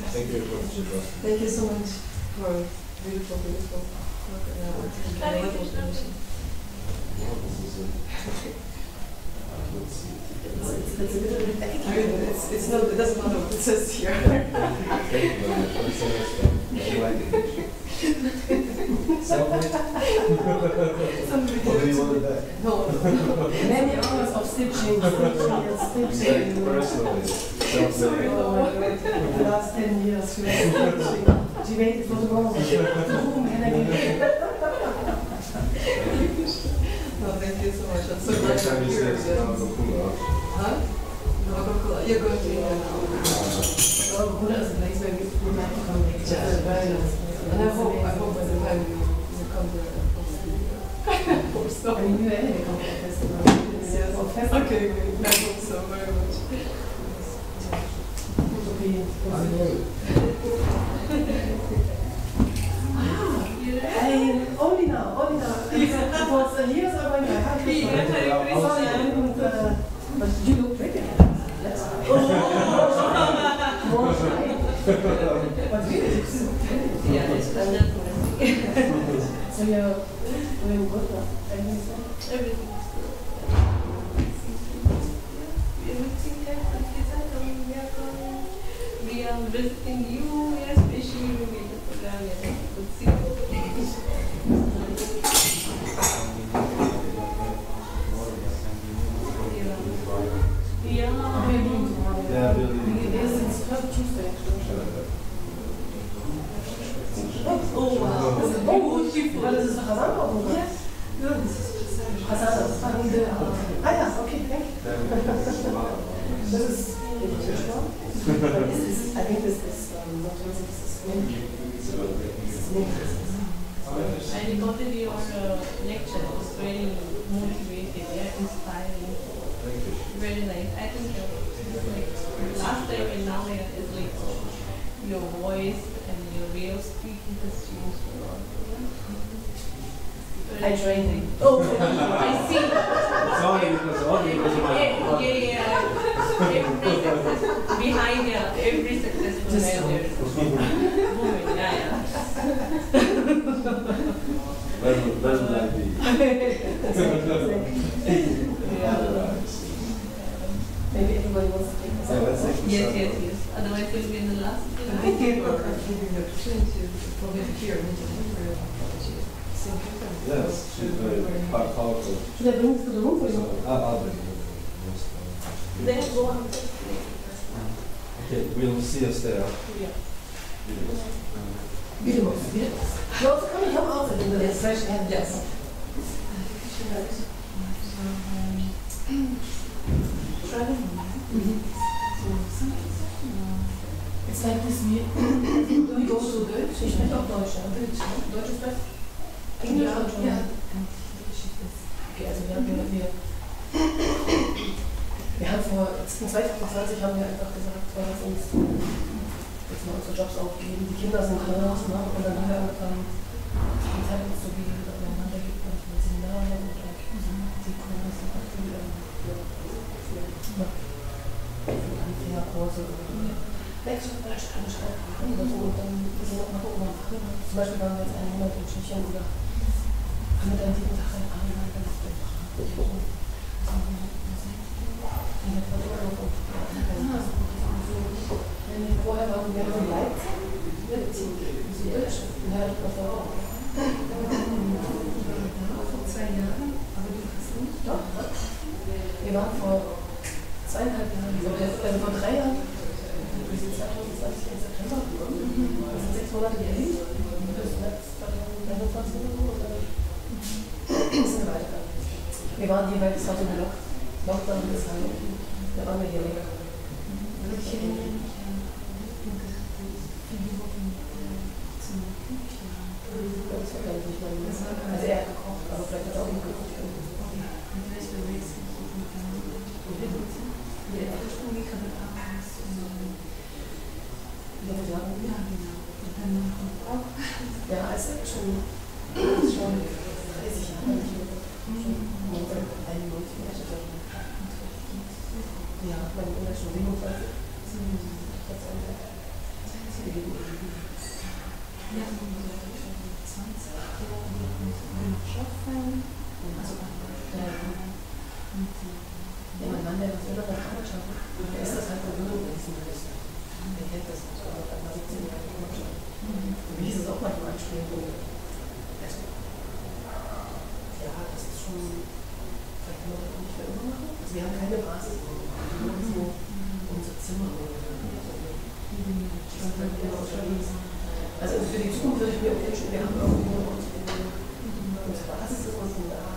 Thank you very much. Thank you so much for beautiful work. It's a little bit accurate. It's not, it doesn't matter what it says here. What do you want back? No. Many hours of stitching. Personally. The last 10 years she was stitching. She waited for the moment. Whom can I give it? No, thank you so much. I'm so glad you're here. Huh? You're going to oh, who knows? Next time we might come very nice. And I hope by the time you come to so. I mean, you anyway come to the festival. Yes, okay, great. I hope so very much. Hey, only now. Because years are going to but you look pretty. That's more shy. But really, yeah, it's so you're doing good now? Everything. We are visiting you, we are especially when we the program, we are oh wow. Das ist Hasana, oder? Ja. Hasana. Ah ja, okay, thank you. Das ist I think this is not music, this is music. And we got your lecture, it was very motivating, inspiring, very nice. I think like last time and now is like your voice and your way of speaking has changed a lot. I trained him. Oh, I see. Sorry, because of my behind every successful man there is a woman. Doesn't like Maybe everybody wants to take this. Yes. Otherwise, it will be in the last. I think we're giving the opportunity to probably hear yes, she's very powerful. Should I bring this to the room for you? I'll bring it. Then go on. Okay, we'll see us there. Yeah. Beautiful. No, come out in the fresh air. Yes. It's like this, we go to Deutsch. Ich spreche auch Deutsch. Deutsch ist das? Englisch und schon. Ja. Okay, also wir haben vor 2020 haben wir einfach gesagt, lass uns jetzt mal unsere Jobs aufgeben. Die Kinder sind raus, ne? Und dann haben wir angefangen, die Zeit uns so wie miteinander gibt und mit Seminaren und die Kurse und Anfängerkurse und nächstes Mal schreiben und dann müssen wir noch mal gucken, was wir machen. Zum Beispiel waren wir jetzt einen Monat in Tschechien oder haben wir dann jeden Tag ein paar Mal gemacht. Vorher waren wir in Leipzig mit Süddeutsch. Vor 2 Jahren, aber du hast nicht. Doch. Wir waren vor 2,5 Jahren, also vor 3 Jahren. Wir sind 2020 im September. Das sind 6 Monate Berlin. Bis März 2021 oder so. Sind wir weitergegangen. Wir waren jeweils, es war so ein Lockdown bis Heim. Da waren wir hier länger. Also er hat gekocht, aber vielleicht hat er auch nicht gekocht. Ja, also schon 30 Jahre nicht mehr. Ja, meine Mutter ist schon 27. Ja, mein Mann, der was immer nach Arbeit schafft, der ist das halt gewöhnt, wenn es nicht ist. Der kennt das nicht, aber hat mal 17 Jahre gemacht. Für mich ist es auch manchmal anstrengend. Ja, das ist schon, vielleicht kann man das auch nicht mehr immer machen. Also wir haben keine Basis, wir haben so unser Zimmer. Also für die Zukunft würde ich mir wünschen, wir haben irgendwie unsere Basis ist uns da.